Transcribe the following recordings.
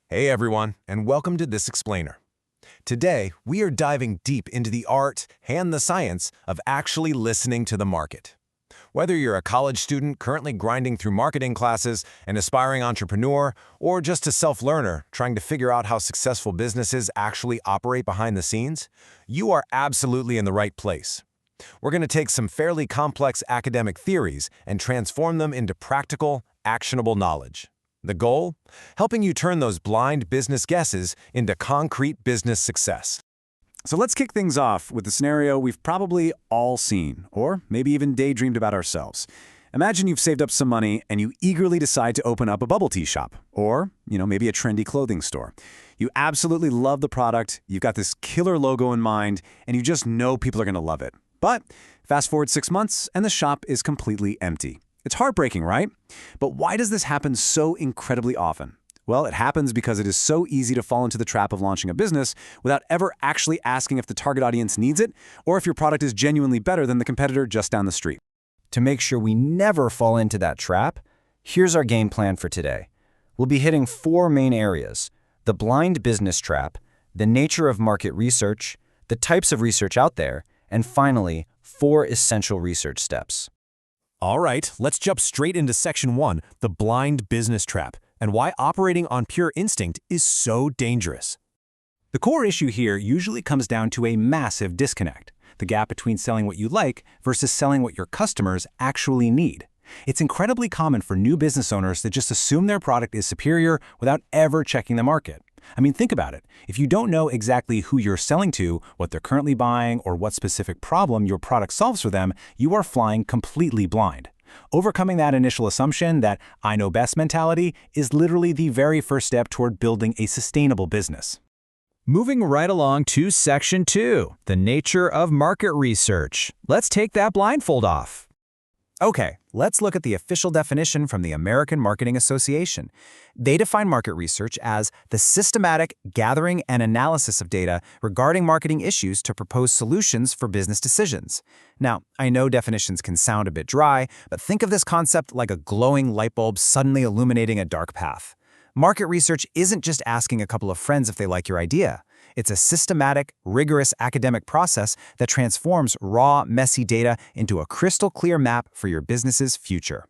Hey everyone, and welcome to This Explainer. Today, we are diving deep into the art and the science of actually listening to the market. Whether you're a college student currently grinding through marketing classes, an aspiring entrepreneur, or just a self-learner trying to figure out how successful businesses actually operate behind the scenes, you are absolutely in the right place. We're going to take some fairly complex academic theories and transform them into practical, actionable knowledge. The goal? Helping you turn those blind business guesses into concrete business success. So let's kick things off with the scenario we've probably all seen, or maybe even daydreamed about ourselves. Imagine you've saved up some money and you eagerly decide to open up a bubble tea shop, or, maybe a trendy clothing store. You absolutely love the product, you've got this killer logo in mind, and you just know people are going to love it. But fast forward 6 months and the shop is completely empty. It's heartbreaking, right? But why does this happen so incredibly often? Well, it happens because it is so easy to fall into the trap of launching a business without ever actually asking if the target audience needs it or if your product is genuinely better than the competitor just down the street. To make sure we never fall into that trap, here's our game plan for today. We'll be hitting 4 main areas: the blind business trap, the nature of market research, the types of research out there, and finally, 4 essential research steps. All right, let's jump straight into Section 1, the blind business trap, and why operating on pure instinct is so dangerous. The core issue here usually comes down to a massive disconnect, the gap between selling what you like versus selling what your customers actually need. It's incredibly common for new business owners to just assume their product is superior without ever checking the market. I mean, think about it. If you don't know exactly who you're selling to, what they're currently buying, or what specific problem your product solves for them, you are flying completely blind. Overcoming that initial assumption, that I know best mentality, is literally the very first step toward building a sustainable business. Moving right along to Section 2, the nature of market research. Let's take that blindfold off. Okay, let's look at the official definition from the American Marketing Association. They define market research as the systematic gathering and analysis of data regarding marketing issues to propose solutions for business decisions. Now, I know definitions can sound a bit dry, but think of this concept like a glowing light bulb suddenly illuminating a dark path. Market research isn't just asking a couple of friends if they like your idea. It's a systematic, rigorous academic process that transforms raw, messy data into a crystal clear map for your business's future.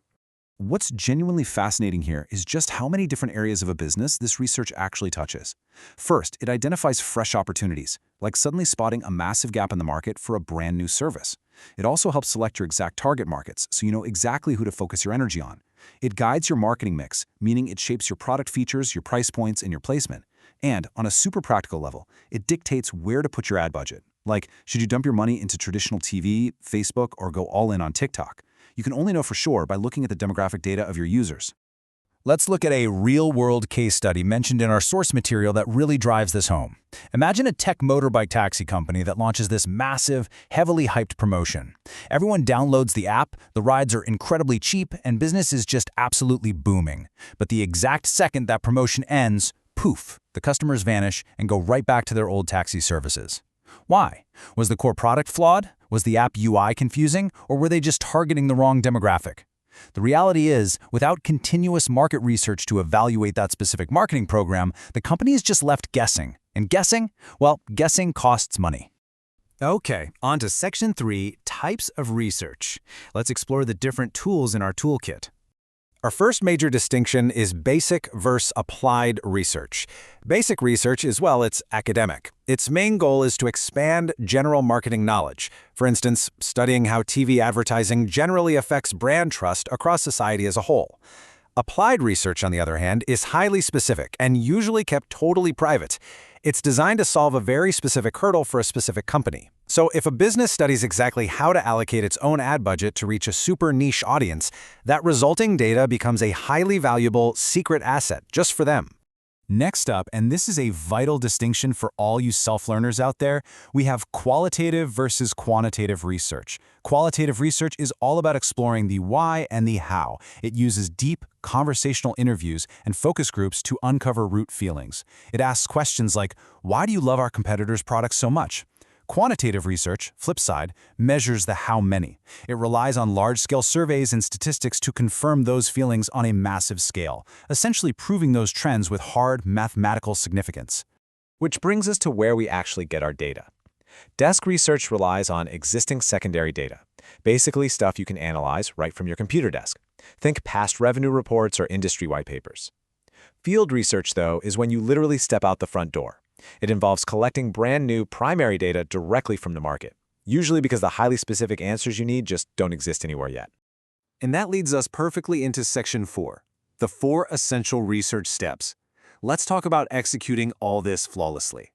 What's genuinely fascinating here is just how many different areas of a business this research actually touches. First, it identifies fresh opportunities, like suddenly spotting a massive gap in the market for a brand new service. It also helps select your exact target markets so you know exactly who to focus your energy on. It guides your marketing mix, meaning it shapes your product features, your price points, and your placement. And on a super practical level, it dictates where to put your ad budget. Like, should you dump your money into traditional TV, Facebook, or go all in on TikTok? You can only know for sure by looking at the demographic data of your users. Let's look at a real-world case study mentioned in our source material that really drives this home. Imagine a tech motorbike taxi company that launches this massive, heavily hyped promotion. Everyone downloads the app, the rides are incredibly cheap, and business is just absolutely booming. But the exact second that promotion ends, poof, the customers vanish and go right back to their old taxi services. Why? Was the core product flawed? Was the app UI confusing? Or were they just targeting the wrong demographic? The reality is, without continuous market research to evaluate that specific marketing program, the company is just left guessing. And guessing? Well, guessing costs money. Okay, on to Section 3, types of research. Let's explore the different tools in our toolkit. Our first major distinction is basic versus applied research. Basic research is, well, it's academic. Its main goal is to expand general marketing knowledge. For instance, studying how TV advertising generally affects brand trust across society as a whole. Applied research, on the other hand, is highly specific and usually kept totally private. It's designed to solve a very specific hurdle for a specific company. So if a business studies exactly how to allocate its own ad budget to reach a super niche audience, that resulting data becomes a highly valuable secret asset just for them. Next up, and this is a vital distinction for all you self-learners out there, we have qualitative versus quantitative research. Qualitative research is all about exploring the why and the how. It uses deep, conversational interviews and focus groups to uncover root feelings. It asks questions like, why do you love our competitors' products so much? Quantitative research, flip side, measures the how many. It relies on large-scale surveys and statistics to confirm those feelings on a massive scale, essentially proving those trends with hard mathematical significance. Which brings us to where we actually get our data. Desk research relies on existing secondary data, basically stuff you can analyze right from your computer desk. Think past revenue reports or industry white papers. Field research, though, is when you literally step out the front door. It involves collecting brand new primary data directly from the market, usually because the highly specific answers you need just don't exist anywhere yet. And that leads us perfectly into Section 4, the 4 essential research steps. Let's talk about executing all this flawlessly.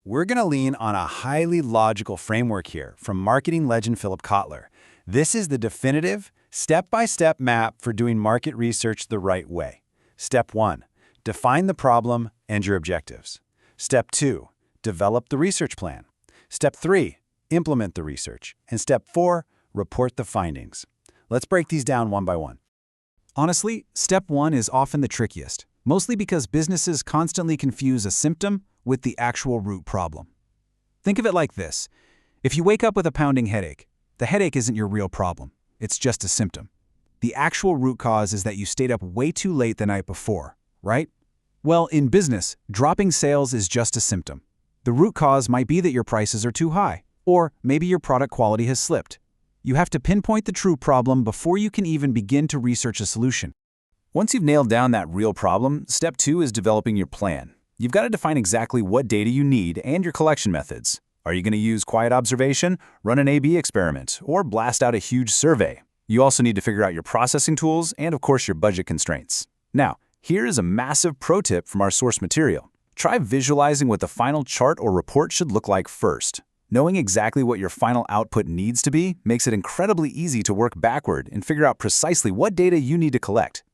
We're going to lean on a highly logical framework here from marketing legend Philip Kotler. This is the definitive, step-by-step map for doing market research the right way. Step 1, define the problem and your objectives. Step 2, develop the research plan. Step 3, implement the research. And Step 4, report the findings. Let's break these down one by one. Honestly, step 1 is often the trickiest, mostly because businesses constantly confuse a symptom with the actual root problem. Think of it like this. If you wake up with a pounding headache, the headache isn't your real problem. It's just a symptom. The actual root cause is that you stayed up way too late the night before, right? Well, in business, dropping sales is just a symptom. The root cause might be that your prices are too high, or maybe your product quality has slipped. You have to pinpoint the true problem before you can even begin to research a solution. Once you've nailed down that real problem, Step 2 is developing your plan. You've got to define exactly what data you need and your collection methods. Are you going to use quiet observation, run an A/B experiment, or blast out a huge survey? You also need to figure out your processing tools and, of course, your budget constraints. Now, here is a massive pro tip from our source material. Try visualizing what the final chart or report should look like first. Knowing exactly what your final output needs to be makes it incredibly easy to work backward and figure out precisely what data you need to collect.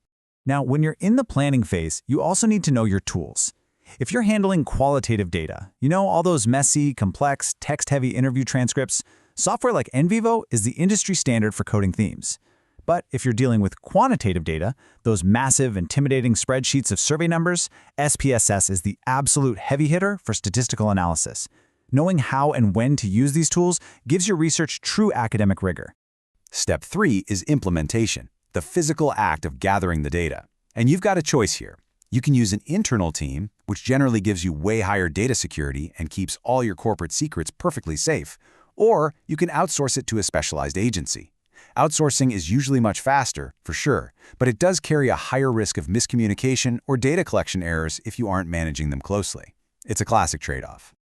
Now, when you're in the planning phase, you also need to know your tools. If you're handling qualitative data, all those messy, complex, text-heavy interview transcripts, software like NVivo is the industry standard for coding themes. But if you're dealing with quantitative data, those massive, intimidating spreadsheets of survey numbers, SPSS is the absolute heavy hitter for statistical analysis. Knowing how and when to use these tools gives your research true academic rigor. Step 3 is implementation, the physical act of gathering the data. And you've got a choice here. You can use an internal team, which generally gives you way higher data security and keeps all your corporate secrets perfectly safe, or you can outsource it to a specialized agency. Outsourcing is usually much faster, for sure, but it does carry a higher risk of miscommunication or data collection errors if you aren't managing them closely. It's a classic trade-off.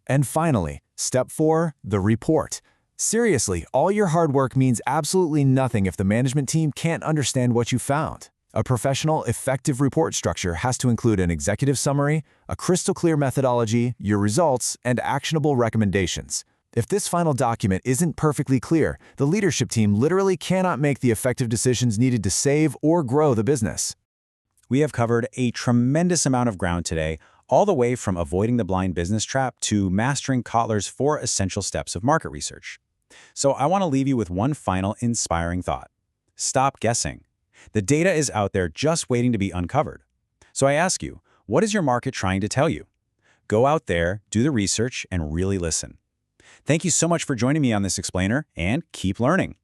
And finally, Step 4, the report. Seriously, all your hard work means absolutely nothing if the management team can't understand what you found. A professional, effective report structure has to include an executive summary, a crystal-clear methodology, your results, and actionable recommendations. If this final document isn't perfectly clear, the leadership team literally cannot make the effective decisions needed to save or grow the business. We have covered a tremendous amount of ground today, all the way from avoiding the blind business trap to mastering Kotler's 4 essential steps of market research. So I want to leave you with one final inspiring thought. Stop guessing. The data is out there just waiting to be uncovered. So I ask you, what is your market trying to tell you? Go out there, do the research, and really listen. Thank you so much for joining me on this explainer, and keep learning.